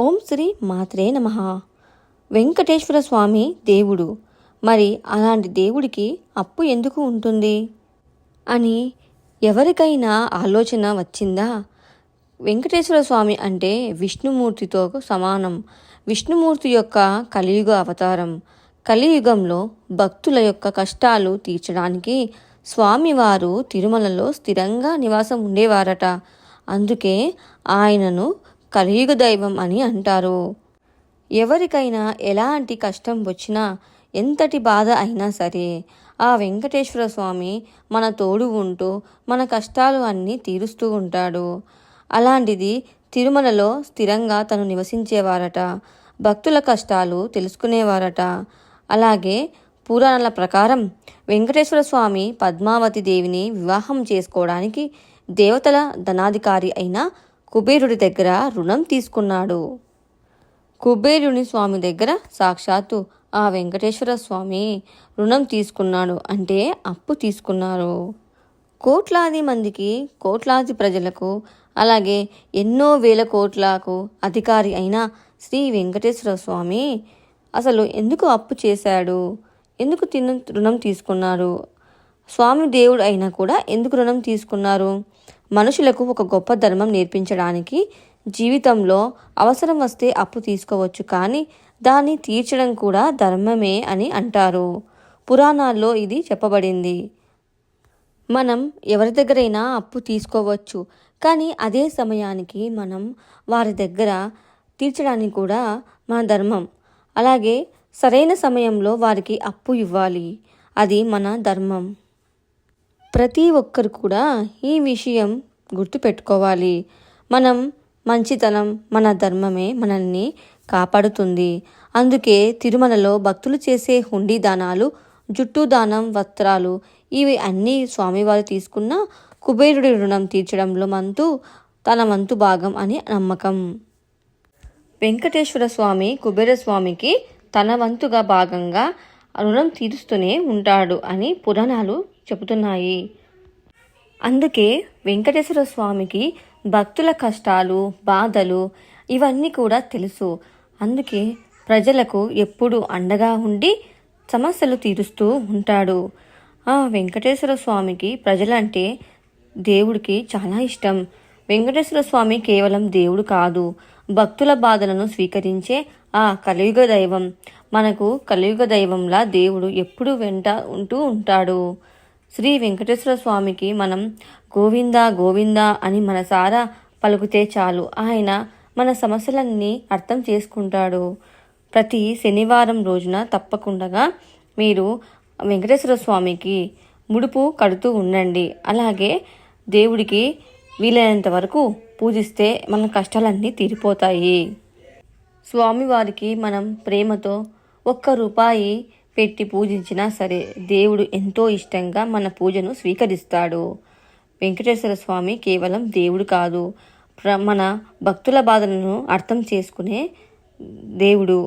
ఓం శ్రీ మాత్రే నమః. వెంకటేశ్వర స్వామి దేవుడు. మరి అలాంటి దేవుడికి అప్పు ఎందుకు ఉంటుంది అని ఎవరికైనా ఆలోచన వచ్చిందా? వెంకటేశ్వర స్వామి అంటే విష్ణుమూర్తితో సమానం. విష్ణుమూర్తి యొక్క కలియుగ అవతారం. కలియుగంలో భక్తుల యొక్క కష్టాలు తీర్చడానికి స్వామివారు తిరుమలలో స్థిరంగా నివాసం ఉండేవారట. అందుకే ఆయనను కలియుగ దైవం అని అంటారు. ఎవరికైనా ఎలాంటి కష్టం వచ్చినా, ఎంతటి బాధ అయినా సరే ఆ వెంకటేశ్వర స్వామి మన తోడు ఉంటూ మన కష్టాలు అన్నీ తీరుస్తూ ఉంటాడు. అలాంటిది తిరుమలలో స్థిరంగా తను నివసించేవారట. భక్తుల కష్టాలు తెలుసుకునేవారట. అలాగే పురాణాల ప్రకారం వెంకటేశ్వర స్వామి పద్మావతి దేవిని వివాహం చేసుకోవడానికి దేవతల ధనాధికారి అయిన కుబేరుడి దగ్గర రుణం తీసుకున్నాడు. కుబేరుని స్వామి దగ్గర సాక్షాత్తు ఆ వెంకటేశ్వర స్వామి రుణం తీసుకున్నాడు, అంటే అప్పు తీసుకున్నారు. కోట్లాది మందికి, కోట్లాది ప్రజలకు, అలాగే ఎన్నో వేల కోట్లకు అధికారి అయిన శ్రీ వెంకటేశ్వర స్వామి అసలు ఎందుకు అప్పు చేశాడు? ఎందుకు రుణం తీసుకున్నారు? స్వామి దేవుడు అయినా కూడా ఎందుకు రుణం తీసుకున్నారు? మనుషులకు ఒక గొప్ప ధర్మం నేర్పించడానికి. జీవితంలో అవసరం వస్తే అప్పు తీసుకోవచ్చు, కానీ దాన్ని తీర్చడం కూడా ధర్మమే అని అంటారు. పురాణాల్లో ఇది చెప్పబడింది. మనం ఎవరి దగ్గరైనా అప్పు తీసుకోవచ్చు, కానీ అదే సమయానికి మనం వారి దగ్గర తీర్చడానికి కూడా మన ధర్మం. అలాగే సరైన సమయంలో వారికి అప్పు ఇవ్వాలి, అది మన ధర్మం. ప్రతి ఒక్కరు కూడా ఈ విషయం గుర్తుపెట్టుకోవాలి. మనం మంచితనం, మన ధర్మమే మనల్ని కాపాడుతుంది. అందుకే తిరుమలలో భక్తులు చేసే హుండీ దానాలు, జుట్టు దానం, వస్త్రాలు, ఇవి అన్నీ స్వామివారు తీసుకున్న కుబేరుడి రుణం తీర్చడంలో తన వంతు భాగం అని నమ్మకం. వెంకటేశ్వర స్వామి కుబేర స్వామికి తన వంతుగా భాగంగా రుణం తీరుస్తూనే ఉంటాడు అని పురాణాలు చెబుతున్నాయి. అందుకే వెంకటేశ్వర స్వామికి భక్తుల కష్టాలు, బాధలు ఇవన్నీ కూడా తెలుసు. అందుకే ప్రజలకు ఎప్పుడు అండగా ఉండి సమస్యలు తీరుస్తూ ఉంటాడు. ఆ వెంకటేశ్వర స్వామికి ప్రజలంటే దేవుడికి చాలా ఇష్టం. వెంకటేశ్వర స్వామి కేవలం దేవుడు కాదు, భక్తుల బాధలను స్వీకరించే ఆ కలియుగ దైవం. మనకు కలియుగ దైవంలా దేవుడు ఎప్పుడు వెంట ఉంటూ ఉంటాడు. శ్రీ వెంకటేశ్వర స్వామికి మనం గోవిందా గోవిందా అని మనసారా పలుకుతే చాలు, ఆయన మన సమస్యలన్నీ అర్థం చేసుకుంటాడు. ప్రతి శనివారం రోజున తప్పకుండా మీరు వెంకటేశ్వర స్వామికి ముడుపు కడుతూ ఉండండి. అలాగే దేవుడికి వీలైనంత వరకు పూజిస్తే మన కష్టాలన్నీ తీరిపోతాయి. స్వామివారికి మనం ప్రేమతో ₹1 పెట్టి పూజించినా సరే దేవుడు ఎంతో ఇష్టంగా మన పూజను స్వీకరిస్తాడు. వెంకటేశ్వర స్వామి కేవలం దేవుడు కాదు, మన భక్తుల బాధలను అర్థం చేసుకునే దేవుడు.